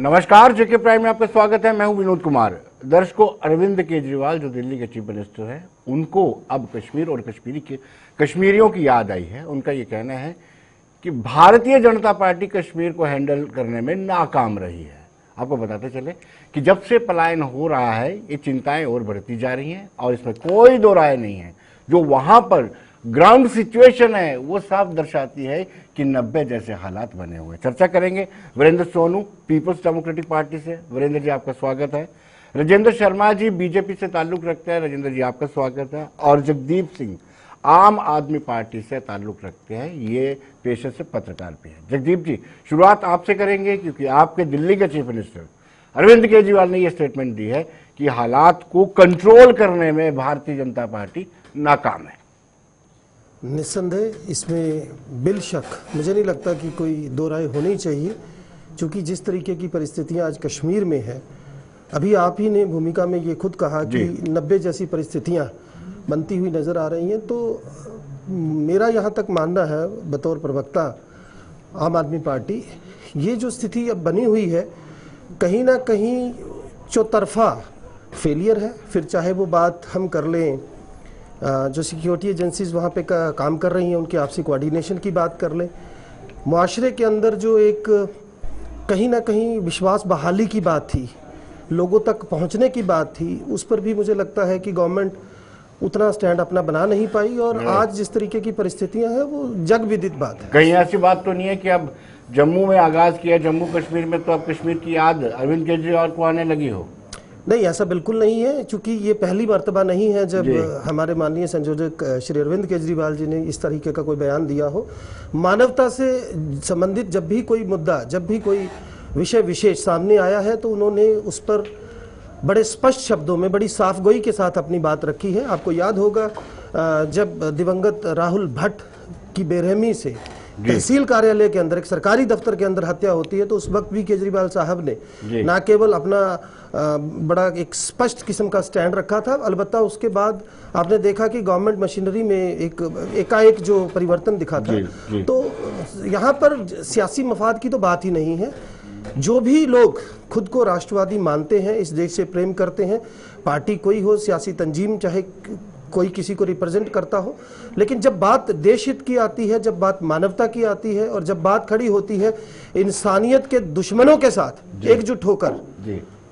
नमस्कार, जेके प्राइम में आपका स्वागत है। मैं हूं विनोद कुमार। दर्शकों, अरविंद केजरीवाल जो दिल्ली के चीफ मिनिस्टर हैं, उनको अब कश्मीर और कश्मीरियों की याद आई है। उनका ये कहना है कि भारतीय जनता पार्टी कश्मीर को हैंडल करने में नाकाम रही है। आपको बताते चले कि जब से पलायन हो रहा है, ये चिंताएं और बढ़ती जा रही हैं और इसमें कोई दो राय नहीं है। जो वहां पर ग्राउंड सिचुएशन है वो साफ दर्शाती है कि 90 जैसे हालात बने हुए। चर्चा करेंगे वीरेंद्र सोनू, पीपल्स डेमोक्रेटिक पार्टी से। वीरेंद्र जी, आपका स्वागत है। राजेंद्र शर्मा जी बीजेपी से ताल्लुक रखते हैं। राजेंद्र जी, आपका स्वागत है। और जगदीप सिंह आम आदमी पार्टी से ताल्लुक रखते हैं, ये पेशे से पत्रकार भी हैं। जगदीप जी, शुरुआत आपसे करेंगे क्योंकि आपके दिल्ली के चीफ मिनिस्टर अरविंद केजरीवाल ने यह स्टेटमेंट दी है कि हालात को कंट्रोल करने में भारतीय जनता पार्टी नाकाम है। निस्संदेह इसमें बिलशक मुझे नहीं लगता कि कोई दो राय होनी चाहिए, क्योंकि जिस तरीके की परिस्थितियां आज कश्मीर में है, अभी आप ही ने भूमिका में ये खुद कहा कि 90 जैसी परिस्थितियां बनती हुई नज़र आ रही हैं। तो मेरा यहाँ तक मानना है बतौर प्रवक्ता आम आदमी पार्टी, ये जो स्थिति अब बनी हुई है कहीं ना कहीं चौतरफा फेलियर है। फिर चाहे वो बात हम कर लें जो सिक्योरिटी एजेंसीज वहाँ पे काम कर रही हैं, उनकी आपसी कोऑर्डिनेशन की बात कर लें, मुआशरे के अंदर जो एक कहीं ना कहीं विश्वास बहाली की बात थी, लोगों तक पहुँचने की बात थी, उस पर भी मुझे लगता है कि गवर्नमेंट उतना स्टैंड अपना बना नहीं पाई। और आज जिस तरीके की परिस्थितियां हैं वो जग विदित बात है। कहीं ऐसी बात तो नहीं है कि अब जम्मू में आगाज किया, जम्मू कश्मीर में तो अब कश्मीर की याद अरविंद केजरीवाल को आने लगी हो? नहीं, ऐसा बिल्कुल नहीं है, क्योंकि ये पहली मर्तबा नहीं है जब हमारे माननीय संयोजक श्री अरविंद केजरीवाल जी ने इस तरीके का कोई बयान दिया हो। मानवता से संबंधित जब भी कोई मुद्दा, जब भी कोई विषय विशेष सामने आया है, तो उन्होंने उस पर बड़े स्पष्ट शब्दों में, बड़ी साफगोई के साथ अपनी बात रखी है। आपको याद होगा जब दिवंगत राहुल भट्ट की बेरहमी से तहसील कार्यालय के अंदर, एक सरकारी दफ्तर के अंदर हत्या होती है, तो उस वक्त भी केजरीवाल साहब ने ना केवल अपना बड़ा एक स्पष्ट किस्म का स्टैंड रखा था, अलबत्ता उसके बाद आपने देखा कि गवर्नमेंट मशीनरी में एक एकाएक जो परिवर्तन दिखा था। तो यहाँ पर सियासी मफाद की तो बात ही नहीं है। जो भी लोग खुद को राष्ट्रवादी मानते हैं, इस देश से प्रेम करते हैं, पार्टी कोई हो, सियासी तंजीम चाहे कोई किसी को रिप्रेजेंट करता हो, लेकिन जब बात देश हित की आती है, जब बात मानवता की आती है और जब बात खड़ी होती है इंसानियत के दुश्मनों के साथ एकजुट होकर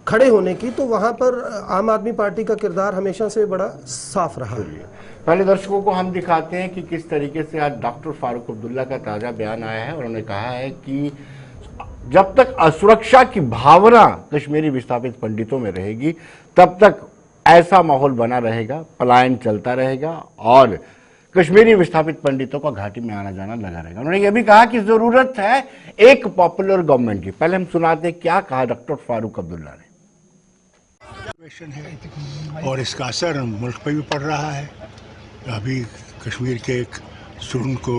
खड़े होने की, तो वहां पर आम आदमी पार्टी का किरदार हमेशा से बड़ा साफ रहा है। पहले दर्शकों को हम दिखाते हैं कि किस तरीके से आज डॉक्टर फारूक अब्दुल्ला का ताजा बयान आया है। उन्होंने कहा है कि जब तक असुरक्षा की भावना कश्मीरी विस्थापित पंडितों में रहेगी, तब तक ऐसा माहौल बना रहेगा, पलायन चलता रहेगा और कश्मीरी विस्थापित पंडितों का घाटी में आना जाना लगा रहेगा। उन्होंने यह भी कहा कि जरूरत है एक पॉपुलर गवर्नमेंट की। पहले हम सुनाते हैं क्या कहा डॉक्टर फारूक अब्दुल्ला ने। है और इसका असर मुल्क पे भी पड़ रहा है। अभी कश्मीर के एक स्टूडेंट को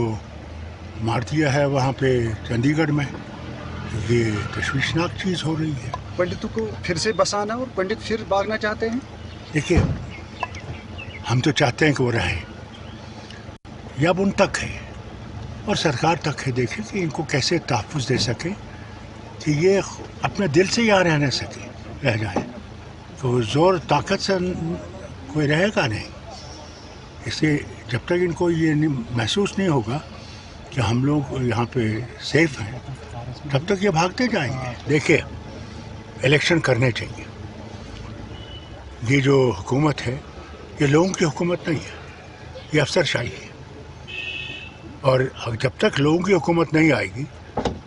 मार दिया है वहाँ पे चंडीगढ़ में। ये तशवीशनाक चीज़ हो रही है। पंडितों को फिर से बसाना और पंडित फिर भागना चाहते हैं। देखिए, हम तो चाहते हैं कि वो रहे, या अब उन तक है और सरकार तक है, देखें कि इनको कैसे तहफ़्फ़ुज़ दे सके कि ये अपने दिल से यहाँ रह सके, रह जाए। तो जोर ताकत से कोई रहेगा नहीं। इससे जब तक इनको ये महसूस नहीं होगा कि हम लोग यहाँ पे सेफ हैं, तब तक ये भागते जाएंगे। देखिए, इलेक्शन करने चाहिए। ये जो हुकूमत है, ये लोगों की हुकूमत नहीं है, ये अफसरशाही है। और जब तक लोगों की हुकूमत नहीं आएगी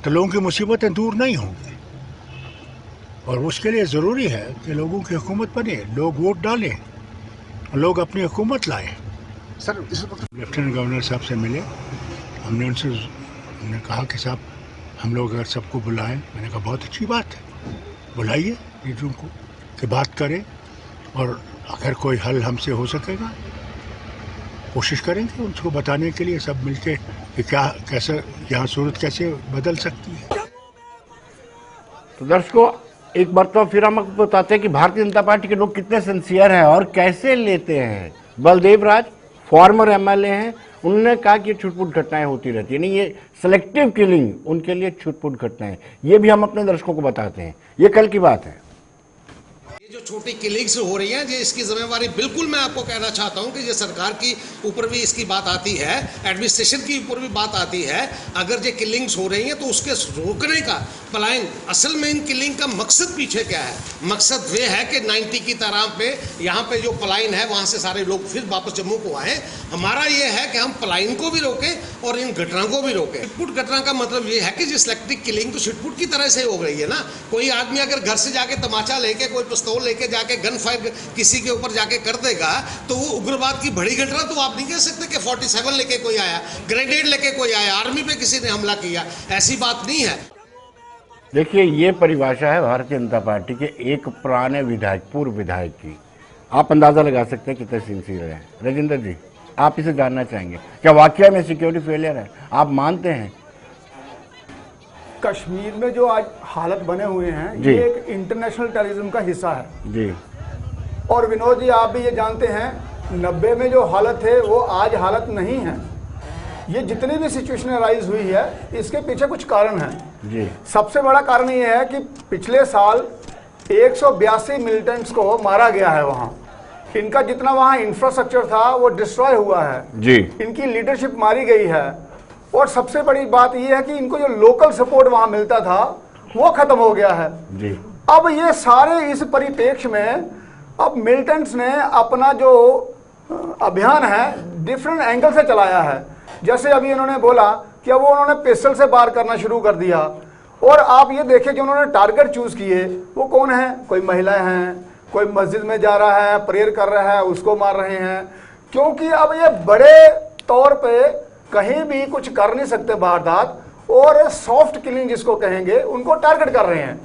तो लोगों की मुसीबतें दूर नहीं होंगी। और उसके लिए ज़रूरी है कि लोगों की हुकूमत बने, लोग वोट डालें, लोग अपनी हुकूमत लाएं। सर, लेफ्टिनेंट गवर्नर साहब से मिले, हमने उनसे कहा कि साहब हम लोग अगर सबको बुलाएं, मैंने कहा बहुत अच्छी बात है, बुलाइए लीडरों को कि बात करें और अगर कोई हल हमसे हो सकेगा कोशिश करेंगे उनको बताने के लिए, सब मिलके कि क्या कैसे यहाँ सूरत कैसे बदल सकती है। तो दर्शकों, एक बार तो फिर हम आपको बताते हैं कि भारतीय जनता पार्टी के लोग कितने सिंसियर हैं और कैसे लेते हैं। बलदेव राज फॉर्मर एमएलए हैं उन्होंने कहा कि छुटपुट घटनाएं होती रहती है, नहीं ये सेलेक्टिव किलिंग उनके लिए छुटपुट घटनाएं, ये भी हम अपने दर्शकों को बताते हैं। ये कल की बात है। ये जो छोटी किलिंग्स हो रही हैं, ये इसकी जिम्मेवारी बिल्कुल मैं आपको कहना चाहता हूं कि ये सरकार की ऊपर भी इसकी बात आती है, एडमिनिस्ट्रेशन की ऊपर भी बात आती है। अगर ये किलिंग्स हो रही हैं तो उसके रोकने का पलायन, असल में इन किलिंग का मकसद पीछे क्या है? मकसद वे है कि 90 की तरह पे यहाँ पे जो पलायन है वहाँ से सारे लोग फिर वापस जम्मू को आए। हमारा ये है कि हम पलायन को भी रोकें और इन घटनाओं को भी रोकें। छिटपुट घटना का मतलब ये है कि जिस इलेक्ट्रिक किलिंग तो छिटपुट की तरह से हो रही है ना। कोई आदमी अगर घर से जाके तमाचा लेके, कोई पिस्तौल लेके जाके गन फायर किसी के ऊपर जाके कर देगा तो वो उग्रवाद की बड़ी घटना तो आप नहीं कह सकते कि 47 लेके कोई आया, ग्रेनेड लेके कोई आया, आर्मी पे किसी ने हमला किया, ऐसी बात नहीं है। देखिए, ये परिभाषा है भारतीय जनता पार्टी के एक पुराने विधायक, पूर्व विधायक की। आप अंदाजा लगा सकते हैं कितने सिंसियर हैं। राजेंद्र जी, आप इसे जानना चाहेंगे, क्या वाकई में सिक्योरिटी फेलियर है? आप मानते हैं? कश्मीर में जो आज हालत बने हुए हैं, जी। ये एक इंटरनेशनल टेररिज्म का हिस्सा है। जी। और विनोद जी, आप भी ये जानते हैं 90 में जो हालत है वो आज हालत नहीं है। ये जितनी भी सिचुएशन राइज हुई है, इसके पीछे कुछ कारण हैं। जी। सबसे बड़ा कारण ये है कि पिछले साल 182 मिलिटेंट्स को मारा गया है वहाँ। इनका जितना वहाँ इंफ्रास्ट्रक्चर था वो डिस्ट्रॉय हुआ है। जी। इनकी लीडरशिप मारी गई है। और सबसे बड़ी बात यह है कि इनको जो लोकल सपोर्ट वहां मिलता था वो खत्म हो गया है। जी। अब ये सारे इस परिप्रेक्ष्य में अब मिलिटेंट्स ने अपना जो अभियान है डिफरेंट एंगल से चलाया है। जैसे अभी इन्होंने बोला कि अब वो उन्होंने पिस्टल से वार करना शुरू कर दिया। और आप ये देखें कि उन्होंने टारगेट चूज किए, वो कौन है? कोई महिलाएं हैं, कोई मस्जिद में जा रहा है, प्रेयर कर रहा है, उसको मार रहे हैं। क्योंकि अब ये बड़े तौर पर कहीं भी कुछ कर नहीं सकते वारदात, और सॉफ्ट किलिंग जिसको कहेंगे उनको टारगेट कर रहे हैं।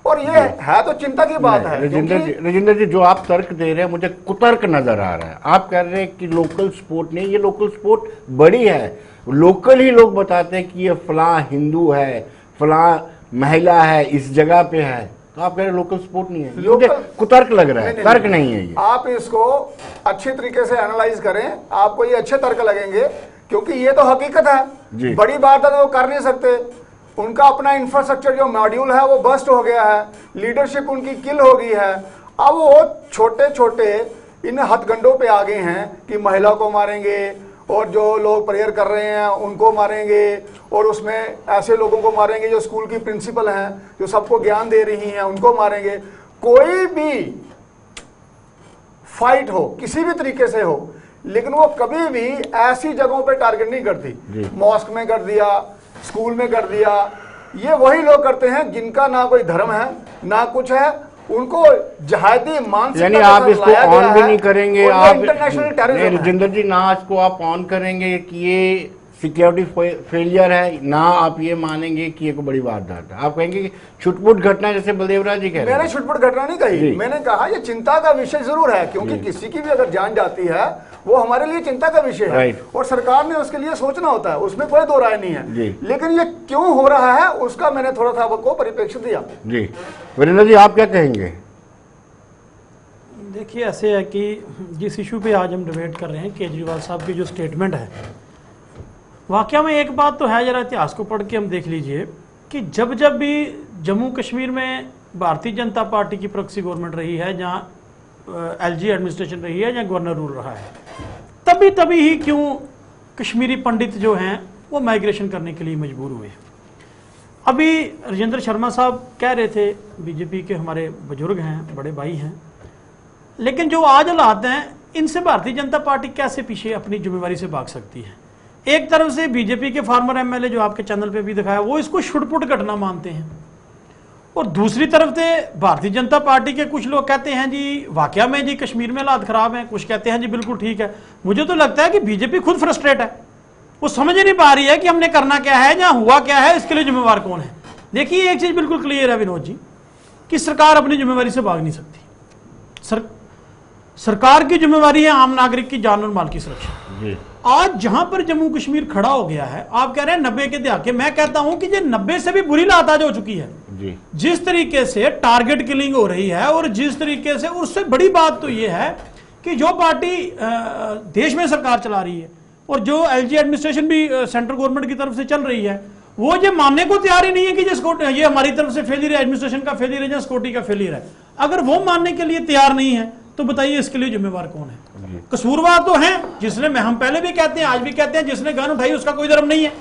और ये है तो चिंता की बात है। राजेंद्र जी, जो आप तर्क दे रहे हैं मुझे कुतर्क नजर आ रहा है। आप कह रहे हैं कि लोकल सपोर्ट नहीं, ये लोकल सपोर्ट बड़ी है। लोकल ही लोग बताते हैं कि ये फलां हिंदू है, फलां महिला है, इस जगह पे है, तो आप कह रहे हैं लोकल सपोर्ट नहीं है। मुझे कुतर्क लग रहा है, तर्क नहीं है ये। आप इसको अच्छे तरीके से एनालाइज करें, आपको ये अच्छे तर्क लगेंगे, क्योंकि ये तो हकीकत है। बड़ी बात है तो वो कर नहीं सकते। उनका अपना इंफ्रास्ट्रक्चर जो मॉड्यूल है वो बस्ट हो गया है, लीडरशिप उनकी किल हो गई है। अब वो छोटे छोटे इन हथकंडों पे आ गए हैं कि महिला को मारेंगे और जो लोग प्रेयर कर रहे हैं उनको मारेंगे, और उसमें ऐसे लोगों को मारेंगे जो स्कूल की प्रिंसिपल हैं, जो सबको ज्ञान दे रही हैं, उनको मारेंगे। कोई भी फाइट हो, किसी भी तरीके से हो, लेकिन वो कभी भी ऐसी जगहों पे टारगेट नहीं करती। मॉस्क में कर दिया, स्कूल में कर दिया। ये वही लोग करते हैं जिनका ना कोई धर्म है ना कुछ है, उनको जहादी मानसिकता, यानी आप इसको ऑन भी नहीं करेंगे। आप इंटरनेशनल टेररिज्म, राजेंद्र जी, ना इसको आप ऑन करेंगे कि ये सिक्योरिटी फेलियर है, ना आप ये मानेंगे कि ये कोई बड़ी वारदात है। आप कहेंगे कि छुटपुट घटना, जैसे बलदेवराज जी कह रहे हैं। मैंने छुटपुट घटना नहीं कही, मैंने कहा ये चिंता का विषय जरूर है, क्योंकि किसी की भी अगर जान जाती है वो हमारे लिए चिंता का विषय है। और सरकार ने उसके लिए सोचना होता है, उसमें कोई दो राय नहीं है। लेकिन ये क्यों हो रहा है उसका मैंने थोड़ा सा आपको परिप्रेक्ष्य दिया। जी वीरेंद्र जी, आप क्या कहेंगे? देखिए, ऐसे है कि जिस इशू पे आज हम डिबेट कर रहे हैं, केजरीवाल साहब की जो स्टेटमेंट है, वाकया में एक बात तो है, जरा इतिहास को पढ़ के हम देख लीजिए कि जब जब भी जम्मू कश्मीर में भारतीय जनता पार्टी की प्रॉक्सी गवर्नमेंट रही है, जहाँ एलजी एडमिनिस्ट्रेशन रही है, जहाँ गवर्नर रूल रहा है, तभी ही क्यों कश्मीरी पंडित जो हैं वो माइग्रेशन करने के लिए मजबूर हुए। अभी राजेंद्र शर्मा साहब कह रहे थे, बीजेपी के हमारे बुजुर्ग हैं, बड़े भाई हैं, लेकिन जो आज हालात हैं, इनसे भारतीय जनता पार्टी कैसे पीछे अपनी जिम्मेवारी से भाग सकती है? एक तरफ से बीजेपी के फार्मर एमएलए जो आपके चैनल पे भी दिखाया, वो इसको छुटपुट घटना मानते हैं, और दूसरी तरफ से भारतीय जनता पार्टी के कुछ लोग कहते हैं जी वाकया में जी कश्मीर में हालात खराब हैं, कुछ कहते हैं जी बिल्कुल ठीक है। मुझे तो लगता है कि बीजेपी खुद फ्रस्ट्रेट है, वो समझ नहीं पा रही है कि हमने करना क्या है, जहां हुआ क्या है, इसके लिए जिम्मेवार कौन है। देखिए, एक चीज बिल्कुल क्लियर है विनोद जी, कि सरकार अपनी जिम्मेवारी से भाग नहीं सकती। सरकार की जिम्मेवारी है आम नागरिक की जान और माल की सुरक्षा। आज जहां पर जम्मू कश्मीर खड़ा हो गया है, आप कह रहे हैं 90 के दहाके, मैं कहता हूं कि ये 90 से भी बुरी हालत आज हो चुकी है जी। जिस तरीके से टारगेट किलिंग हो रही है, और जिस तरीके से, उससे बड़ी बात तो यह है कि जो पार्टी देश में सरकार चला रही है, और जो एलजी एडमिनिस्ट्रेशन भी सेंट्रल गवर्नमेंट की तरफ से चल रही है, वो ये मानने को तैयार ही नहीं है कि ये हमारी तरफ से फेलियर है, एडमिनिस्ट्रेशन का फेलियर है या सिक्योरिटी का फेलियर है। अगर वो मानने के लिए तैयार नहीं है तो बताइए इसके लिए जिम्मेवार कौन है? कसूरवार तो है जिसने, हम पहले भी कहते हैं आज भी कहते हैं, जिसने गन उठाई उसका कोई धर्म नहीं है,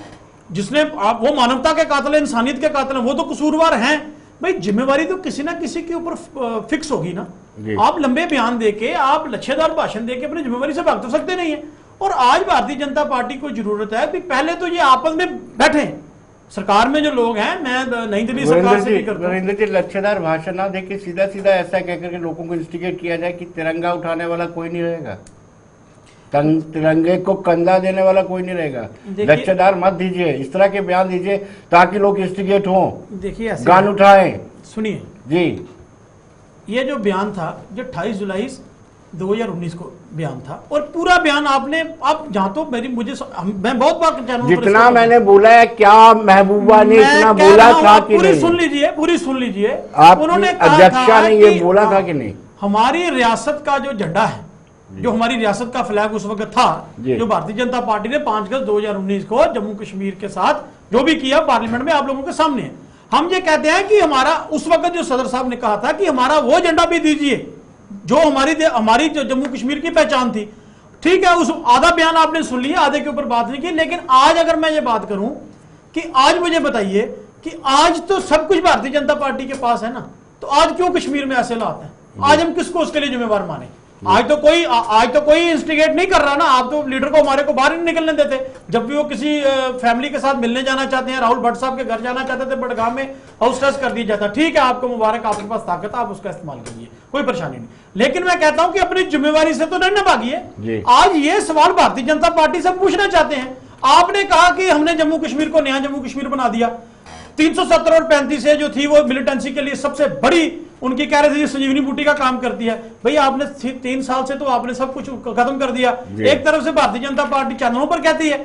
जिसने वो मानवता के कातिल है, इंसानियत के कातिल है, वो तो कसूरवार हैं। भाई जिम्मेवारी तो किसी ना किसी के ऊपर फिक्स होगी ना। आप लंबे बयान देके, आप लच्छेदार भाषण देके अपनी जिम्मेवारी से भाग तो सकते नहीं है। और आज भारतीय जनता पार्टी को जरूरत है कि पहले तो ये आपस में बैठे, सरकार में जो लोग हैं, मैं नई दिल्ली सरकार से भी करता हूं। नरेंद्र जी, लच्छेदार भाषण ना देके सीधा सीधा ऐसा कहकर के लोगों को इंस्टिगेट किया जाए कि तिरंगा उठाने वाला कोई नहीं रहेगा, तिरंगे को कंधा देने वाला कोई नहीं रहेगा, लच्छेदार मत दीजिए, इस तरह के बयान दीजिए ताकि लोग इंस्टिगेट हों, देखिए गान उठाएं। सुनिए जी, ये जो बयान था जो 28 जुलाई 2019 को बयान था, और पूरा बयान आपने, आप जहां तो मैं बहुत बार चैनल जितना मैंने बोला है, क्या महबूबा ने इतना बोला था कि पूरी नहीं? सुन लीजिए। आप उन्होंने अध्यक्षा ने ये बोला था कि नहीं? हमारी रियासत का जो झंडा है, जो हमारी रियासत का फ्लैग उस वक्त था, जो भारतीय जनता पार्टी ने 5 अगस्त 2019 को जम्मू कश्मीर के साथ जो भी किया पार्लियामेंट में आप लोगों के सामने है। हम ये कहते हैं कि हमारा उस वक्त जो सदर साहब ने कहा था कि हमारा वो झंडा भी दीजिए जो हमारी जो जम्मू कश्मीर की पहचान थी। ठीक है, उस आधा बयान आपने सुन लिया, आधे के ऊपर बात नहीं की। लेकिन आज अगर मैं ये बात करूं कि आज मुझे बताइए कि आज तो सब कुछ भारतीय जनता पार्टी के पास है ना, तो आज क्यों कश्मीर में ऐसे हालात हैं? आज हम किसको उसके लिए जिम्मेवार माने? आज तो कोई इंस्टिगेट नहीं कर रहा ना। आप तो लीडर को, हमारे को बाहर नहीं निकलने देते। जब भी वो किसी फैमिली के साथ मिलने जाना चाहते हैं, राहुल भट्ट साहब के घर जाना चाहते थे, बड़गाम में हाउस अरेस्ट कर दिया जाता। ठीक है, आपको मुबारक, आपके पास ताकत है, आप उसका इस्तेमाल कीजिए, कोई परेशानी नहीं। लेकिन मैं कहता हूं कि अपनी जिम्मेवारी से तो नहीं ना भागिए। आज ये सवाल भारतीय जनता पार्टी से पूछना चाहते हैं। आपने कहा कि हमने जम्मू कश्मीर को नया जम्मू कश्मीर बना दिया। 370 और 35 जो थी वो मिलिटेंसी के लिए सबसे बड़ी, उनकी कह रहे थे संजीवनी बूटी का काम करती है। भाई आपने 3 साल से तो आपने सब कुछ खत्म कर दिया। एक तरफ से भारतीय जनता पार्टी चैनलों पर कहती है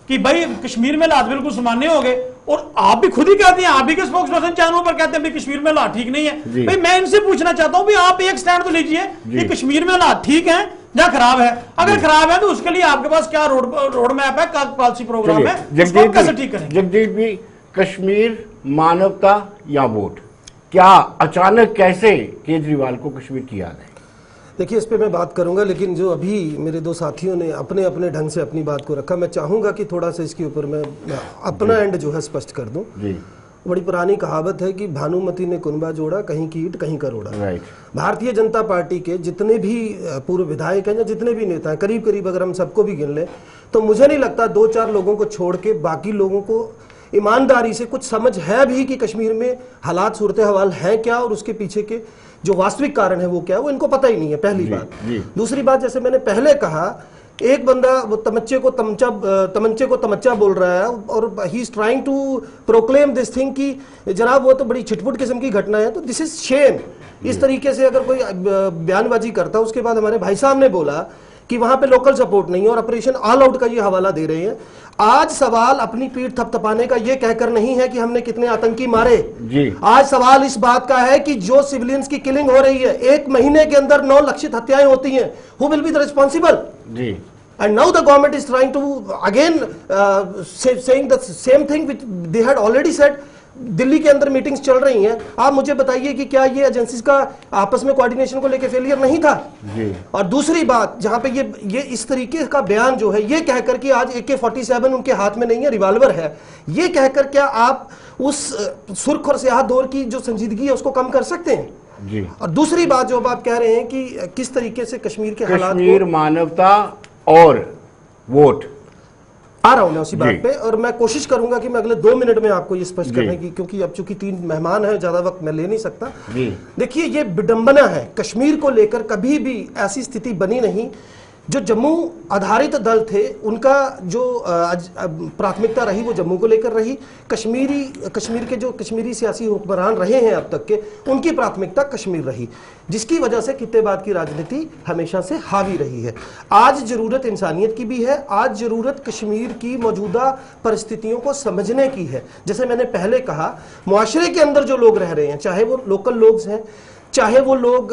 कि भाई कश्मीर में हालात बिल्कुल सामान्य हो गए, और आप भी खुद ही कहते हैं, आप भी के स्पोक्स पर्सन चैनलों पर कहते हैं भाई कश्मीर में हालात ठीक नहीं है। भाई मैं इनसे पूछना चाहता हूं, आप एक स्टैंड तो लीजिए कि कश्मीर में हालात ठीक है या खराब है। अगर खराब है तो उसके लिए आपके पास क्या रोड मैप है, क्या पॉलिसी प्रोग्राम है, उसको कैसे ठीक करेंगे? जगदीप भी, कश्मीर मानवता या वोट, क्या अचानक कैसे केजरीवाल को कश्मीर की याद है? देखिए, इस पे मैं बात करूंगा, लेकिन जो अभी मेरे दो साथियों ने अपने अपने ढंग से अपनी बात को रखा, मैं चाहूंगा कि थोड़ा सा इसके ऊपर मैं अपना एंड जो है स्पष्ट कर दूं। जी, बड़ी पुरानी कहावत है कि भानुमति ने कुनबा जोड़ा, कहीं की ईंट कहीं करोड़ा। राइट। भारतीय जनता पार्टी के जितने भी पूर्व विधायक हैं या जितने भी नेता हैं, करीब करीब अगर हम सबको भी गिन लें तो मुझे नहीं लगता 2-4 लोगों को छोड़ के बाकी लोगों को ईमानदारी से कुछ समझ है भी कि कश्मीर में हालात, सूरत हवाल है क्या, और उसके पीछे के जो वास्तविक कारण है वो क्या है, वो इनको पता ही नहीं है, पहली बात। दूसरी बात, जैसे मैंने पहले कहा, एक बंदा वो तमंचे को तमच्चा बोल रहा है और he is trying to proclaim this thing कि जनाब वो तो बड़ी छिटपुट किस्म की घटना है, तो दिस इज शेम। इस तरीके से अगर कोई बयानबाजी करता है, उसके बाद हमारे भाई साहब ने बोला कि वहां पे लोकल सपोर्ट नहीं है और ऑपरेशन ऑल आउट का ये हवाला दे रहे हैं। आज सवाल अपनी पीठ थपथपाने का ये कहकर नहीं है कि हमने कितने आतंकी मारे जी। आज सवाल इस बात का है कि जो सिविलियंस की किलिंग हो रही है, 1 महीने के अंदर 9 लक्षित हत्याएं होती हैं, who will be the responsible जी। And now the government is trying to again saying the same thing which they had already said. Delhi के अंदर मीटिंग्स चल रही हैं, आप मुझे बताइए कि क्या ये एजेंसीज का आपस में कोऑर्डिनेशन को लेकर फेलियर नहीं था जी। और दूसरी बात, जहां पे ये इस तरीके का बयान जो है, ये कहकर कि आज AK-47 उनके हाथ में नहीं है, रिवॉल्वर है, ये कहकर क्या आप उस सुर्ख और स्याह दौर की जो संजीदगी है उसको कम कर सकते हैं जी। और दूसरी बात जो आप कह रहे हैं कि किस तरीके से कश्मीर के हालात, कश्मीर मानवता और वोट, आ रहा हूं मैं उसी बात पे, और मैं कोशिश करूंगा कि मैं अगले 2 मिनट में आपको ये स्पष्ट करने की, क्योंकि अब चूंकि 3 मेहमान हैं, ज्यादा वक्त मैं ले नहीं सकता। देखिए, ये विडंबना है, कश्मीर को लेकर कभी भी ऐसी स्थिति बनी नहीं। जो जम्मू आधारित दल थे, उनका जो प्राथमिकता रही वो जम्मू को लेकर रही। कश्मीर के जो कश्मीरी सियासी हुक्मरान रहे हैं अब तक के, उनकी प्राथमिकता कश्मीर रही, जिसकी वजह से खित्तेवाद की राजनीति हमेशा से हावी रही है। आज जरूरत इंसानियत की भी है, आज जरूरत कश्मीर की मौजूदा परिस्थितियों को समझने की है। जैसे मैंने पहले कहा, मुआशरे के अंदर जो लोग रह रहे हैं, चाहे वो लोकल लोग हैं, चाहे वो लोग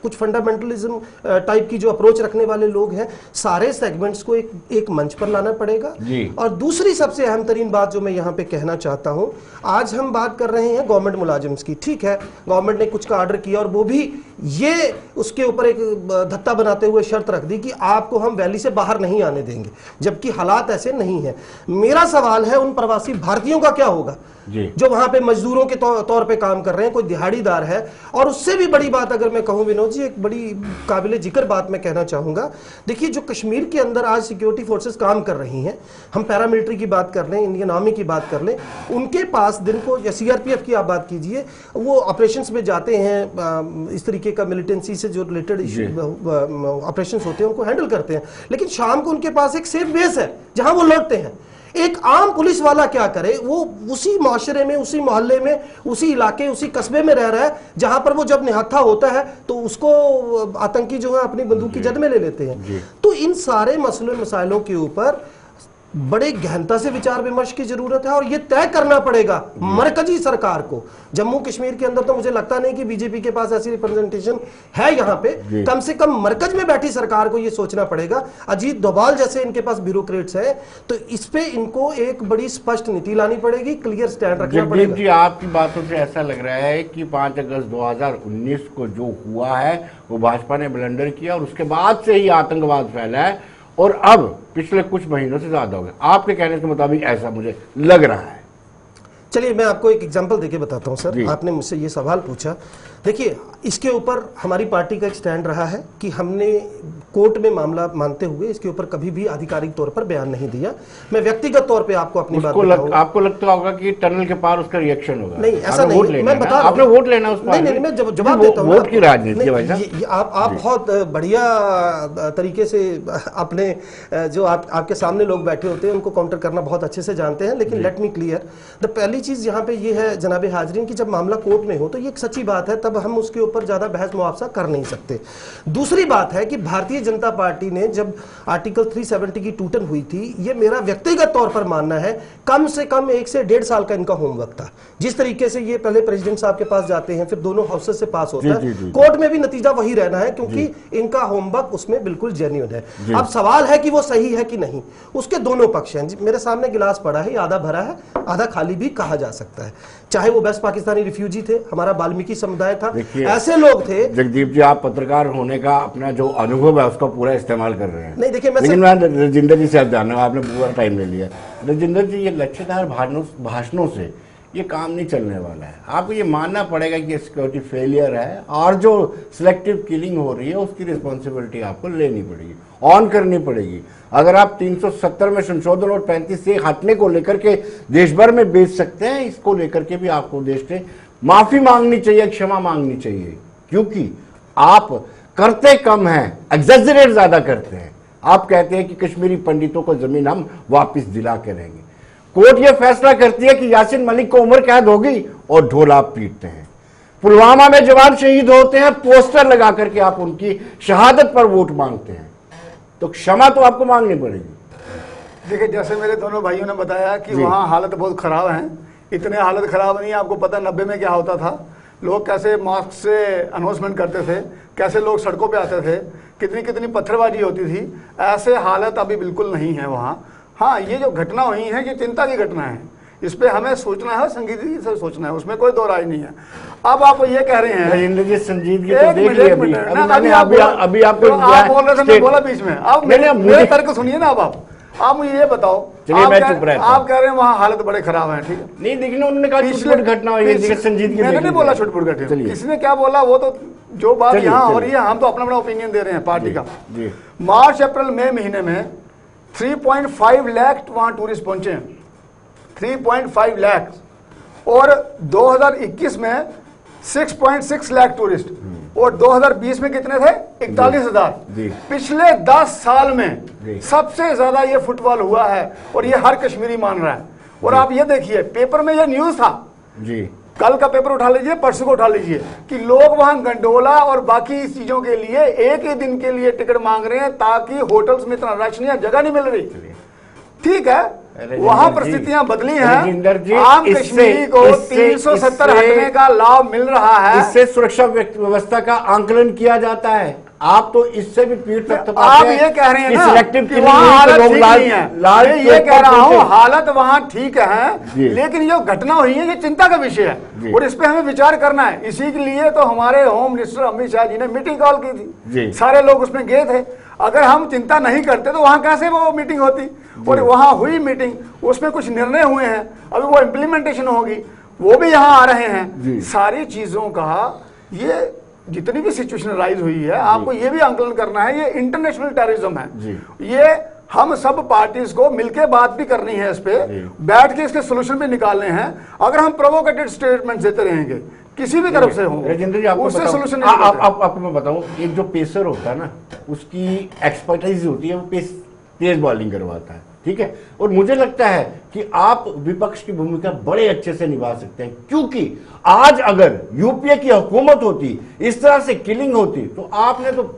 कुछ फंडामेंटलिज्म टाइप की जो अप्रोच रखने वाले लोग हैं, सारे सेगमेंट्स को एक मंच पर लाना पड़ेगा। और दूसरी सबसे अहम तरीन बात जो मैं यहाँ पे कहना चाहता हूँ, आज हम बात कर रहे हैं गवर्नमेंट मुलाजिम्स की। ठीक है, गवर्नमेंट ने कुछ का ऑर्डर किया और वो भी ये उसके ऊपर एक धत्ता बनाते हुए शर्त रख दी कि आपको हम वैली से बाहर नहीं आने देंगे, जबकि हालात ऐसे नहीं है। मेरा सवाल है उन प्रवासी भारतीयों का क्या होगा जो वहां पे मजदूरों के तौर पे काम कर रहे हैं, कोई दिहाड़ीदार है। और उससे भी बड़ी बात अगर मैं कहूं विनोद जी, एक बड़ी काबिले जिक्र बात मैं कहना चाहूंगा। देखिए, जो कश्मीर के अंदर आज सिक्योरिटी फोर्सेस काम कर रही हैं, हम पैरामिलिट्री की बात कर लें, इंडियन आर्मी की बात कर लें, उनके पास दिन को, या सीआरपीएफ की आप बात कीजिए, वो ऑपरेशंस में जाते हैं, इस तरीके का मिलिटेंसी से जो रिलेटेड ऑपरेशंस होते हैं उनको हैंडल करते हैं, लेकिन शाम को उनके पास एक सेफ बेस है जहां वो लौटते हैं। एक आम पुलिस वाला क्या करे, वो उसी माशरे में, उसी मोहल्ले में, उसी इलाके, उसी कस्बे में रह रहा है जहां पर वो जब निहत्था होता है तो उसको आतंकी जो है अपनी बंदूक की जद में ले लेते हैं। तो इन सारे मसले मसाइलों के ऊपर बड़े गहनता से विचार विमर्श की जरूरत है और यह तय करना पड़ेगा मरकजी सरकार को। जम्मू कश्मीर के अंदर तो मुझे लगता नहीं कि बीजेपी के पास ऐसी रिप्रेजेंटेशन है यहाँ पे, कम से कम मरकज में बैठी सरकार को यह सोचना पड़ेगा। अजीत डोभाल जैसे इनके पास ब्यूरोक्रेट्स है, तो इस पे इनको एक बड़ी स्पष्ट नीति लानी पड़ेगी, क्लियर स्टैंड रखना पड़ेगा। जी, आपकी बातों से ऐसा लग रहा है कि 5 अगस्त 2019 को जो हुआ है वो भाजपा ने ब्लंडर किया और उसके बाद से ही आतंकवाद फैला है और अब पिछले कुछ महीनों से ज्यादा हो गया। आपके कहने के मुताबिक ऐसा मुझे लग रहा है। चलिए मैं आपको एक एग्जांपल देके बताता हूं सर। आपने मुझसे ये सवाल पूछा, देखिए इसके ऊपर हमारी पार्टी का एक स्टैंड रहा है कि हमने कोर्ट में मामला मानते हुए इसके ऊपर कभी भी आधिकारिक तौर पर बयान नहीं दिया। मैं व्यक्तिगत तौर पे आपको अपनी बात बताऊंगा। आपको लगता होगा कि टनल के पार उसका रिएक्शन होगा? नहीं, ऐसा नहीं, मैं बता, आपने वोट लेना उस पर। नहीं, मैं जवाब देता हूं। वोट की राजनीति है भाई साहब। आप बहुत बढ़िया तरीके से अपने जो आपके सामने लोग बैठे होते हैं उनको काउंटर करना बहुत अच्छे से जानते हैं, लेकिन लेट मी क्लियर द पहली चीज यहाँ पे ये है जनाबे हाजरीन की, जब मामला कोर्ट में हो तो ये एक सच्ची बात है, तब हम उसके ऊपर ज्यादा बहस मुआवजा कर नहीं सकते। दूसरी बात है कि भारतीय जनता पार्टी ने जब आर्टिकल 370 की टूटन हुई थी, ये मेरा व्यक्तिगत तौर पर मानना है, कम से कम 1 से 1.5 साल का इनका होमवर्क था। जिस तरीके से ये पहले प्रेसिडेंट साहब के पास जाते हैं, फिर दोनों हाउसेस से पास होता है, कोर्ट में भी नतीजा वही रहना है, क्योंकि इनका होमवर्क उसमें बिल्कुल जेन्युइन है। अब सवाल है कि वो सही है कि नहीं, उसके दोनों पक्ष हैं। मेरे सामने गिलास पड़ा है, आधा भरा है, आधा खाली भी कहा जा सकता है। चाहे वो वेस्ट पाकिस्तानी रिफ्यूजी थे, हमारा वाल्मीकि समुदाय था, ऐसे लोग थे। जगदीप जी, आप पत्रकार होने का अपना जो अनुभव है उसका पूरा इस्तेमाल कर रहे हैं। नहीं देखिए, लेकिन मैं राजेंद्र जी से आप जानना, आपने पूरा टाइम ले लिया। राजेंद्र जी, ये लच्छेदार भाषणों से ये काम नहीं चलने वाला है। आपको ये मानना पड़ेगा कि सिक्योरिटी फेलियर है और जो सिलेक्टिव किलिंग हो रही है उसकी रिस्पॉन्सिबिलिटी आपको लेनी पड़ेगी, ऑन करनी पड़ेगी। अगर आप 370 में संशोधन और 35 से हटने को लेकर के देश भर में बेच सकते हैं, इसको लेकर के भी आपको देश से माफी मांगनी चाहिए, क्षमा मांगनी चाहिए, क्योंकि आप करते कम हैं, एग्जैजरेट ज्यादा करते हैं। आप कहते हैं कि कश्मीरी पंडितों को जमीन हम वापस दिला के रहेंगे। कोर्ट यह फैसला करती है कि यासीन मलिक को उम्र कैद होगी और ढोल आप पीटते हैं। पुलवामा में जवान शहीद होते हैं, पोस्टर लगा करके आप उनकी शहादत पर वोट मांगते हैं, तो क्षमा तो आपको मांगनी पड़ेगी। देखिए, जैसे मेरे दोनों भाइयों ने बताया कि वहाँ हालत बहुत ख़राब है, इतने हालत ख़राब नहीं है। आपको पता 90 में क्या होता था, लोग कैसे मास्क से अनाउंसमेंट करते थे, कैसे लोग सड़कों पे आते थे, कितनी कितनी पत्थरबाजी होती थी। ऐसे हालत अभी बिल्कुल नहीं है वहाँ। हाँ, ये जो घटना हुई है ये चिंता की घटना है, इस पे हमें सोचना है, संजीदगी से सोचना है, उसमें कोई दो राय नहीं है। अब आप ये कह रहे हैं संजीदगी तो देख आप बोल रहे थे, मैं बोला बीच में। अब मेरे तर्क सुनिए ना। अब आप मुझे ये बताओ, आप कह रहे हैं वहाँ हालत बड़े खराब है, ठीक है? नहीं, देखिए उन्होंने कहा छुटपुट घटना हुई है, संजीदगी मैंने नहीं बोला छुटपुट घटना, किसने क्या बोला वो तो जो बात यहाँ हो रही है, हम तो अपना अपना ओपिनियन दे रहे हैं पार्टी का। मार्च अप्रैल मई महीने में 3.5 लाख वहाँ टूरिस्ट पहुंचे हैं, 3.5 लाख, और 2021 में 6.6 लाख टूरिस्ट, और 2020 में कितने थे? 41,000। पिछले 10 साल में सबसे ज्यादा ये फुटबॉल हुआ है और ये हर कश्मीरी मान रहा है। और आप ये देखिए, पेपर में ये न्यूज था जी, कल का पेपर उठा लीजिए, परसों को उठा लीजिए, कि लोग वहां गंडोला और बाकी चीजों के लिए एक ही दिन के लिए टिकट मांग रहे हैं ताकि होटल्स में इतना रश नहीं है, जगह नहीं मिल रही। ठीक है, राजेंद्र वहां जी, परिस्थितियां बदली राजेंद्र जी, हैं, आम इससे- कश्मीरी को इससे- 370 इससे- हटने का लाभ मिल रहा है। इससे सुरक्षा व्यवस्था का आंकलन किया जाता है। आप तो इससे भी पीठ आप थपथपाते ये कह रहे हैं कि ना सिलेक्टिव कि किलिंग वहाँ हुई तो हालत लोग ठीक लाल- नहीं है। लाल मैं ये चौक कह पर रहा हूँ पहुंचे। हालत वहाँ ठीक है, जी। लेकिन जो घटना हुई है ये चिंता का विषय जी। है और इस पे हमें विचार करना है। इसी के लिए तो हमारे होम मिनिस्टर अमित शाह जी ने मीटिंग कॉल की जी। थी, सारे लोग उसमें गए थे। अगर हम चिंता नहीं करते तो वहाँ कैसे वो मीटिंग होती, और वहाँ हुई मीटिंग, उसमें कुछ निर्णय हुए हैं, अभी वो इम्प्लीमेंटेशन होगी, वो भी यहाँ आ रहे जी। हैं। सारी चीजों का ये जितनी भी सिचुएशन राइज हुई है, आपको ये भी आंकलन करना है, ये इंटरनेशनल टेररिज्म जी। है। ये हम सब पार्टीज को मिलके बात भी करनी है, इस पे बैठ के इसके सोल्यूशन भी निकालने हैं। अगर हम प्रोवोकेटिव स्टेटमेंट देते रहेंगे किसी भी तरफ से हो, राजेंद्र जी, आपको उससे बताऊं- सोल्यूशन नहीं निकलता। आपको मैं बताऊं, एक जो पेसर होता है ना, उसकी एक्सपर्टाइज होती है, वो तेज बॉलिंग करवाता है, ठीक है। और मुझे लगता है कि आप विपक्ष की भूमिका बड़े अच्छे से निभा सकते हैं, क्योंकि आज अगर यूपीए की हुकूमत होती, इस तरह से किलिंग होती, तो आपने तो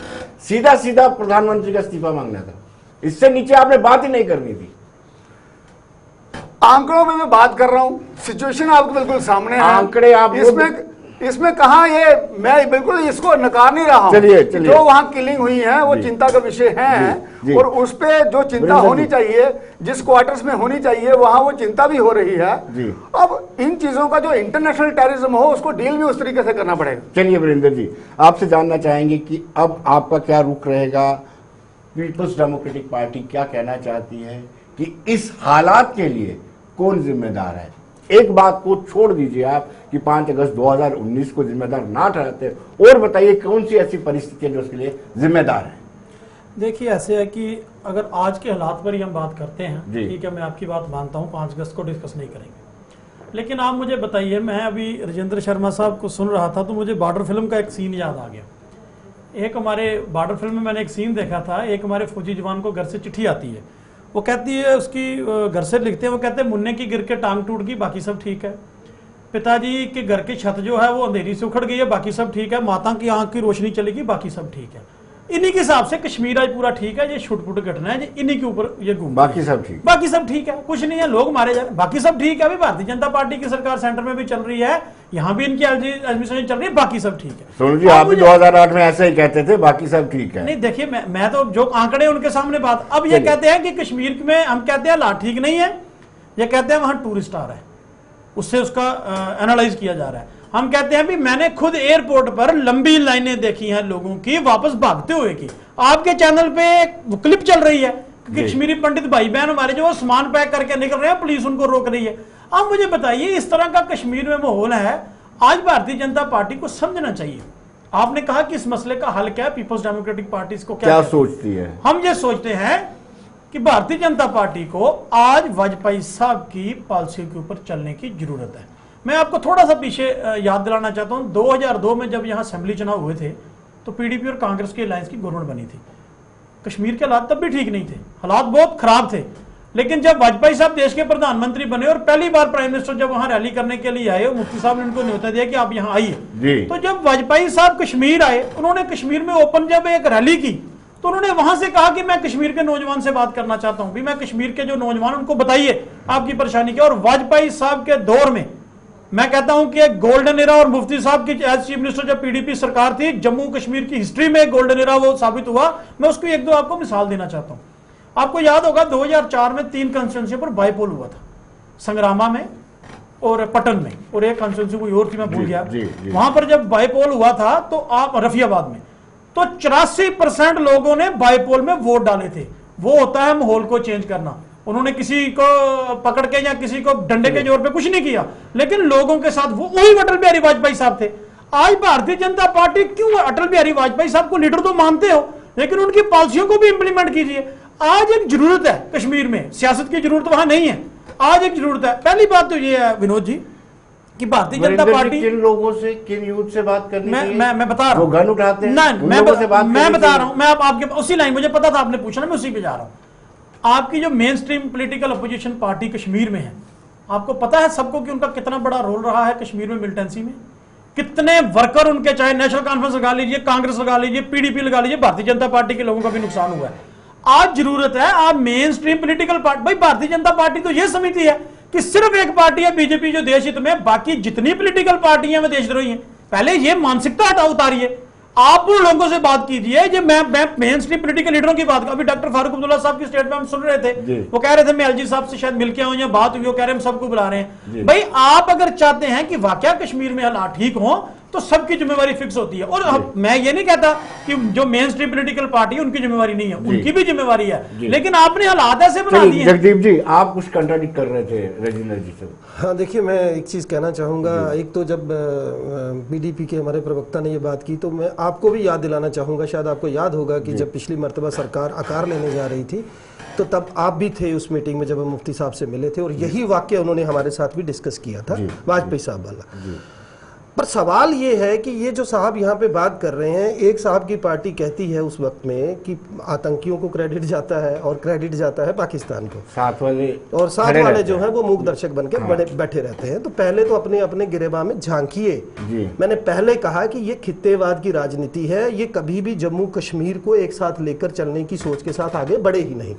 सीधा सीधा प्रधानमंत्री का इस्तीफा मांगना था। इससे नीचे आपने बात ही नहीं करनी थी। आंकड़ों में मैं बात कर रहा हूं, सिचुएशन आपके बिल्कुल सामने है। आंकड़े आप इसमें कहा, ये मैं बिल्कुल इसको नकार नहीं रहा हूं। चलिए। जो वहां किलिंग हुई है वो चिंता का विषय है, जी। और उस पे जो चिंता वरिंदर होनी जी। चाहिए, जिस क्वार्टर्स में होनी चाहिए, वहां वो चिंता भी हो रही है। जी। अब इन चीजों का जो इंटरनेशनल टेररिज्म हो, उसको डील भी उस तरीके से करना पड़ेगा। चलिए वीरेंद्र जी, आपसे जानना चाहेंगे कि अब आपका क्या रुख रहेगा, पीपल्स डेमोक्रेटिक पार्टी क्या कहना चाहती है कि इस हालात के लिए कौन जिम्मेदार है। एक बात को छोड़ दीजिए आप कि 5 अगस्त 2019 को जिम्मेदार ना ठहराते, और बताइए कौन सी ऐसी परिस्थितियां जो उसके लिए जिम्मेदार है। देखिए, ऐसे है कि अगर आज के हालात पर ही हम बात करते हैं, जी। ठीक है, मैं आपकी बात मानता हूँ, 5 अगस्त को डिस्कस नहीं करेंगे, लेकिन आप मुझे बताइए, मैं अभी राजेंद्र शर्मा साहब को सुन रहा था तो मुझे बॉर्डर फिल्म का एक सीन याद आ गया। एक हमारे बॉर्डर फिल्म में मैंने एक सीन देखा था, एक हमारे फौजी जवान को घर से चिट्ठी आती है, वो कहती है, उसकी घर से लिखते हैं, वो कहते हैं मुन्ने की गिर के टांग टूट गई, बाकी सब ठीक है। पिताजी के घर की छत जो है वो अंधेरी से उखड़ गई है, बाकी सब ठीक है। माता की आंख की रोशनी चली गई, बाकी सब ठीक है। इन्हीं के हिसाब से कश्मीर आज पूरा ठीक है, ये छुटपुट घटना है, इन्हीं के ऊपर ये घूम, बाकी सब ठीक, बाकी सब ठीक है, कुछ नहीं है, लोग मारे जा रहे हैं, बाकी सब ठीक है। अभी भारतीय जनता पार्टी की सरकार सेंटर में भी चल रही है, यहाँ भी इनकी एडमिनिस्ट्रेशन चल रही है, बाकी सब ठीक है। सोनू जी, आप भी 2008 में ऐसे ही कहते थे, बाकी सब ठीक है। नहीं, देखिए, मैं तो जो आंकड़े उनके सामने बात, अब ये कहते हैं कि कश्मीर में, हम कहते हैं हालात ठीक नहीं है, ये कहते हैं वहां टूरिस्ट आ रहा है, उससे उसका एनालाइज किया जा रहा है। हम कहते हैं भी मैंने खुद एयरपोर्ट पर लंबी लाइनें देखी हैं लोगों की वापस भागते हुए की। आपके चैनल पे एक क्लिप चल रही है कि कश्मीरी पंडित भाई बहन हमारे जो सामान पैक करके निकल रहे हैं, पुलिस उनको रोक रही है। आप मुझे बताइए, इस तरह का कश्मीर में माहौल है, आज भारतीय जनता पार्टी को समझना चाहिए। आपने कहा कि इस मसले का हल क्या है, पीपल्स डेमोक्रेटिक पार्टी इसको क्या सोचती है। हम ये सोचते हैं कि भारतीय जनता पार्टी को आज वाजपेयी साहब की पॉलिसी के ऊपर चलने की जरूरत है। मैं आपको थोड़ा सा पीछे याद दिलाना चाहता हूं, 2002 में जब यहां असेंबली चुनाव हुए थे तो पीडीपी और कांग्रेस की अलायंस की गवर्नमेंट बनी थी। कश्मीर के हालात तब भी ठीक नहीं थे, हालात बहुत खराब थे, लेकिन जब वाजपेयी साहब देश के प्रधानमंत्री बने और पहली बार प्राइम मिनिस्टर जब वहां रैली करने के लिए आए, मुफ्ती साहब ने उनको न्योता दिया कि आप यहां आइए। तो जब वाजपेयी साहब कश्मीर आए, उन्होंने कश्मीर में ओपन जब एक रैली की तो उन्होंने वहां से कहा कि मैं कश्मीर के नौजवान से बात करना चाहता हूं, भी मैं कश्मीर के जो नौजवान उनको बताइए आपकी परेशानी क्या। और वाजपेयी साहब के दौर में मैं कहता हूं कि एक गोल्डन एरा, और मुफ्ती साहब की एज चीफ मिनिस्टर जब पीडीपी सरकार थी, जम्मू कश्मीर की हिस्ट्री में एक गोल्डन एरा वो साबित हुआ। मैं उसकी एक दो आपको मिसाल देना चाहता हूं। आपको याद होगा 2004 में 3 कंस्टिट्यूंसी पर बाईपोल हुआ था, संग्रामा में और पटन में, और एक कंस्टिट्यूंसी कोई और थी, मैं भूल गया। वहां पर जब बाईपोल हुआ था तो आप रफियाबाद में, तो 84% लोगों ने बाईपोल में वोट डाले थे। वो होता है माहौल को चेंज करना। उन्होंने किसी को पकड़ के या किसी को डंडे के जोर पे कुछ नहीं किया, लेकिन लोगों के साथ वो वही अटल बिहारी वाजपेयी साहब थे। आज भारतीय जनता पार्टी क्यों अटल बिहारी वाजपेयी साहब को लीडर तो मानते हो, लेकिन उनकी पॉलिसियों को भी इंप्लीमेंट कीजिए। आज एक जरूरत है कश्मीर में, सियासत की जरूरत वहां नहीं है, आज एक जरूरत है। पहली बात तो ये है विनोद जी कि भारतीय जनता पार्टी किन लोगों से, किन यूथ से बात करनी चाहिए? मैं बता रहा हूं, गन उठाते हैं, मैं बता रहा हूं, मैं आपके उसी लाइन, मुझे पता था आपने पूछना, मैं उसी पे जा रहा हूं। आपकी जो main stream political opposition party Kashmir में है, आपको पता है सबको कि उनका कितना बड़ा रोल रहा है कश्मीर में मिलिटेंसी में, कितने वर्कर उनके, चाहे नेशनल कॉन्फ्रेंस लगा लीजिए, कांग्रेस लगा लीजिए, पीडीपी लगा लीजिए, भारतीय जनता पार्टी के लोगों का भी नुकसान हुआ है। आज जरूरत है, आप मेन स्ट्रीम पॉलिटिकल पार्टी, भाई भारतीय जनता पार्टी तो ये समिति है कि सिर्फ एक पार्टी है बीजेपी जो देश हित में, बाकी जितनी पॉलिटिकल पार्टियां में देशद्रोही हैं। पहले ये मानसिकता हटा उतारिए, आप उन लोगों से बात कीजिए जो मैं मेन स्ट्रीम पॉलिटिकल लीडरों की बात, अभी डॉक्टर फारूक अब्दुल्ला साहब की स्टेटमेंट हम सुन रहे थे, वो कह रहे थे मैं एलजी साहब से शायद मिलके आऊं या बात हुई, वो कह रहे हैं हम सबको बुला रहे हैं। भाई आप अगर चाहते हैं कि वाकया कश्मीर में हालात ठीक हो तो सबकी जिम्मेवारी फिक्स होती है। और मैं ये नहीं कहता कि जो मेन स्ट्रीम पॉलिटिकल पार्टी है उनकी जिम्मेवारी नहीं है, उनकी भी जिम्मेवारी है, लेकिन आपने हालात ऐसे बना दिए। जगदीप जी, आप कुछ कंट्राडिक्ट कर रहे थे राजेंद्र जी से। हाँ देखिए, मैं एक चीज़ कहना चाहूँगा। एक तो जब पीडीपी के हमारे प्रवक्ता ने ये बात की तो मैं आपको भी याद दिलाना चाहूँगा, शायद आपको याद होगा कि जब पिछली मरतबा सरकार आकार लेने जा रही थी तो तब आप भी थे उस मीटिंग में जब हम मुफ्ती साहब से मिले थे, और यही वाक्य उन्होंने हमारे साथ भी डिस्कस किया था, वाजपेयी साहब वाला। पर सवाल ये है कि ये जो साहब यहाँ पे बात कर रहे हैं, एक साहब की पार्टी कहती है उस वक्त में कि आतंकियों को क्रेडिट जाता है और क्रेडिट जाता है पाकिस्तान को, साथ वाले और साथ वाले जो है वो मूक दर्शक बन के बैठे रहते हैं। तो पहले तो अपने अपने गिरेबान में झांकिए। मैंने पहले कहा कि ये खित्तेवाद की राजनीति है, ये कभी भी जम्मू कश्मीर को एक साथ लेकर चलने की सोच के साथ आगे बढ़े ही नहीं।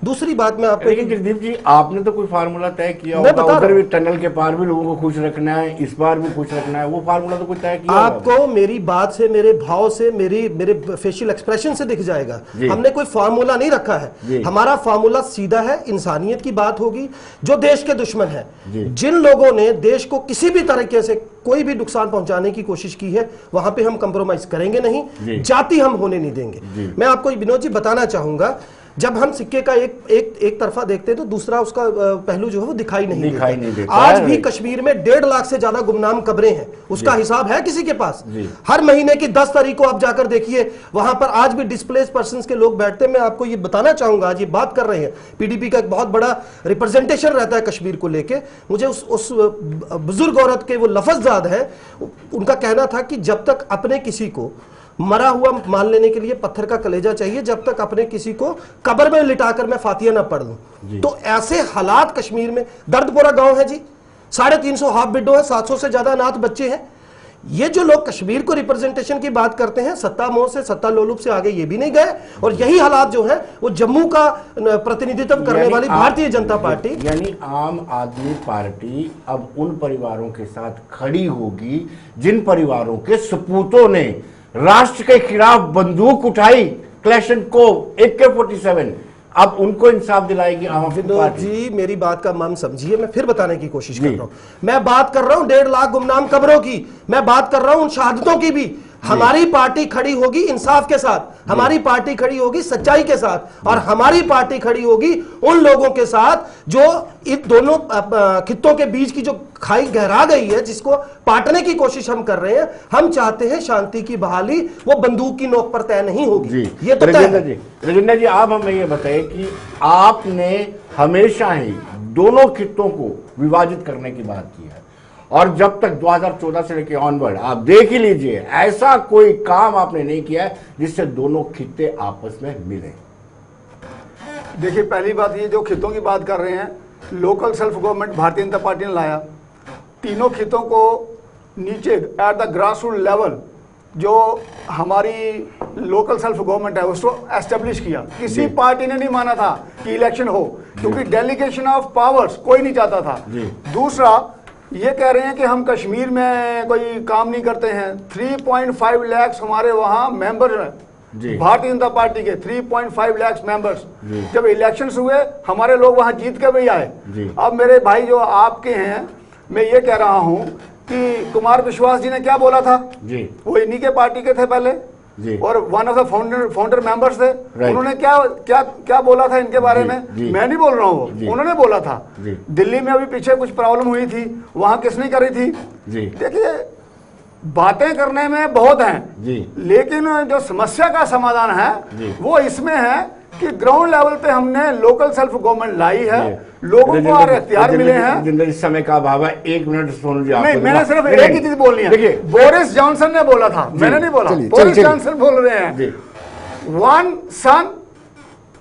दूसरी बात मैं आपको, लेकिन जगदीप जी आपने तो कोई फार्मूला तय किया होगा, उधर भी टनल के पार भी लोगों को खुश रखना है, इस बार भी खुश रखना है, वो फार्मूला तो कुछ तय किया आपको मेरी बात से, मेरे भाव से, मेरे फेशियल एक्सप्रेशन से दिख जाएगा। हमने कोई फार्मूला नहीं रखा है, हमारा फार्मूला सीधा है, इंसानियत की बात होगी। जो देश के दुश्मन है, जिन लोगों ने देश को किसी भी तरीके से कोई भी नुकसान पहुंचाने की कोशिश की है, वहां पे हम कंप्रोमाइज करेंगे नहीं, जाति हम होने नहीं देंगे। मैं आपको विनोद जी बताना चाहूंगा, जब हम सिक्के का एक तरफा देखते हैं तो दूसरा उसका पहलू जो है वो दिखाई नहीं देता। आज भी कश्मीर में 1.5 लाख से ज्यादा गुमनाम कब्रें हैं, उसका हिसाब है किसी के पास? हर महीने की 10 तारीख को आप जाकर देखिए, वहां पर आज भी डिस्प्लेस पर्संस के लोग बैठते हैं। मैं आपको ये बताना चाहूंगा, आज ये बात कर रहे हैं, पीडीपी का एक बहुत बड़ा रिप्रेजेंटेशन रहता है कश्मीर को लेके। मुझे उस बुजुर्ग औरत के वो लफ्ज याद है, उनका कहना था कि जब तक अपने किसी को मरा हुआ मान लेने के लिए पत्थर का कलेजा चाहिए, जब तक अपने किसी को कब्र में लिटाकर मैं फातिया ना पढ़ लूं। तो ऐसे हालात कश्मीर में, दर्दपुरा गांव है जी, 350 हाफ बिडो है, 700 से ज्यादा अनाथ बच्चे हैं। ये जो लोग कश्मीर को रिप्रेजेंटेशन की बात करते हैं, सत्ता मोह से, सत्ता लोलुप से आगे ये भी नहीं गए, और यही हालात जो है वो जम्मू का प्रतिनिधित्व करने वाली भारतीय जनता पार्टी, यानी आम आदमी पार्टी अब उन परिवारों के साथ खड़ी होगी जिन परिवारों के सपूतों ने राष्ट्र के खिलाफ बंदूक उठाई, क्लैशनकोव, AK-47, अब उनको इंसाफ दिलाएगी आम आदमी पार्टी। जी मेरी बात का मर्म समझिए, मैं फिर बताने की कोशिश कर रहा हूं। मैं बात कर रहा हूं 1.5 लाख गुमनाम कब्रों की, मैं बात कर रहा हूं उन शहादतों की भी। हमारी पार्टी खड़ी होगी इंसाफ के साथ, हमारी पार्टी खड़ी होगी सच्चाई के साथ, और हमारी पार्टी खड़ी होगी उन लोगों के साथ जो इन दोनों खित्तों के बीच की जो खाई गहरा गई है, जिसको पाटने की कोशिश हम कर रहे हैं। हम चाहते हैं शांति की बहाली, वो बंदूक की नोक पर तय नहीं होगी। ये तो राजेंद्र जी आप हमें ये बताइए कि आपने हमेशा ही दोनों खित्तों को विभाजित करने की बात की है, और जब तक 2014 से लेकर ऑनवर्ड आप देख ही लीजिए, ऐसा कोई काम आपने नहीं किया है जिससे दोनों खित्ते आपस में मिले। देखिए, पहली बात ये जो खितों की बात कर रहे हैं, local self government Bharatiya Janata party ने लाया। तीनों खितों को नीचे at the grass root level जो हमारी लोकल सेल्फ गवर्नमेंट है उसको एस्टेब्लिश किया। किसी पार्टी ने नहीं माना था कि इलेक्शन हो, क्योंकि डेलीगेशन ऑफ पावर्स कोई नहीं चाहता था। दूसरा, ये कह रहे हैं कि हम कश्मीर में कोई काम नहीं करते हैं। 3.5 लाख हमारे वहाँ मेंबर हैं भारतीय जनता पार्टी के, 3.5 लाख मेंबर्स। जब इलेक्शंस हुए हमारे लोग वहाँ जीत के भी आए। अब मेरे भाई जो आपके हैं, मैं ये कह रहा हूँ कि कुमार विश्वास जी ने क्या बोला था, वो इन्हीं के पार्टी के थे पहले, और one of the founder members थे। उन्होंने क्या क्या क्या बोला था इनके बारे में, मैं नहीं बोल रहा हूँ, उन्होंने बोला था। दिल्ली में अभी पीछे कुछ प्रॉब्लम हुई थी, वहां किसने करी थी? देखिए, बातें करने में बहुत हैं, लेकिन जो समस्या का समाधान है वो इसमें है कि ग्राउंड लेवल पे हमने लोकल सेल्फ गवर्नमेंट लाई है, लोगों को और इख्तियार मिले हैं। इस समय का अभाव है, 1 मिनट सुन लीजिए। नहीं, मैंने सिर्फ एक ही चीज बोलनी है। देखिए, बोरिस जॉनसन ने बोला था, मैंने नहीं बोला। बोरिस जॉनसन बोल रहे हैं, 1 sun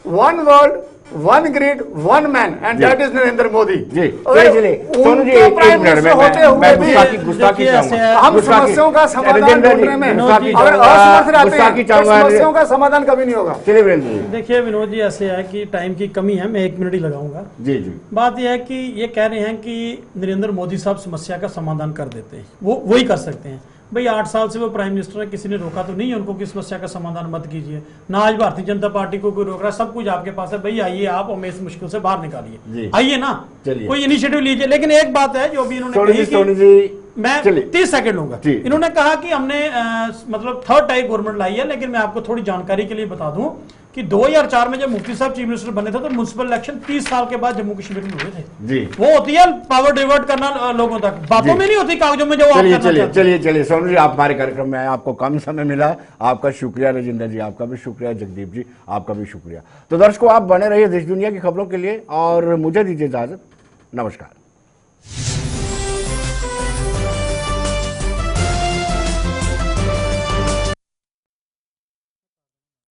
1 world one grid one man and जी। That is Narendra Modi. जी अगर चलिए सोनू जी उनको एक प्राइम मिनट मिनिस्टर होते हुए मैं भी गुस्ताखी देखिए, ऐसे चाहूंगा हम समस्याओं का समाधान राजेंद्र जी, ढूंढने में गुस्ताखी अगर चाहूंगा, असमर्थ रहते गुस्ताखी हैं तो चाहूंगा। समस्याओं का समाधान कभी नहीं होगा। चलिए वीरेंद्र जी। देखिए विनोद जी, ऐसे है कि टाइम की कमी है, मैं 1 मिनट ही लगाऊंगा। जी जी बात यह है कि ये कह रहे हैं कि नरेंद्र मोदी साहब समस्या का समाधान कर देते हैं, वो ही कर सकते हैं। भाई 8 साल से वो प्राइम मिनिस्टर है, किसी ने रोका तो नहीं है उनको कि समस्या का समाधान मत कीजिए। ना आज भारतीय जनता पार्टी को कोई रोक रहा है, सब कुछ आपके पास है। भाई आइए, आप हमें इस मुश्किल से बाहर जी। निकालिए, आइए ना, चलिए। कोई इनिशिएटिव लीजिए। लेकिन एक बात है जो भी इन्होंने कही सोनी कि जी मैं चलिए। 30 सेकंड लूंगा। जी। इन्होंने कहा कि हमने मतलब थर्ड टाइप गवर्नमेंट लाई है, लेकिन मैं आपको थोड़ी जानकारी के लिए बता दूं कि 2004 में जब मुफ्ती साहब चीफ मिनिस्टर बने थे तो म्युनिसिपल इलेक्शन 30 साल के बाद जम्मू कश्मीर में हुए थे। जी वो होती है पावर डिवर्ट करना लोगों तक, बातों में नहीं होती, कागजों में जो आप चलिए करना चलिए चाहते हैं। चलिए चलिए सोनू जी, आप हमारे कार्यक्रम में आए, आपको कम समय मिला, आपका शुक्रिया। राजेंद्र जी आपका भी शुक्रिया, जगदीप जी आपका भी शुक्रिया। तो दर्शकों, आप बने रहिए देश दुनिया की खबरों के लिए और मुझे दीजिए इजाजत। नमस्कार।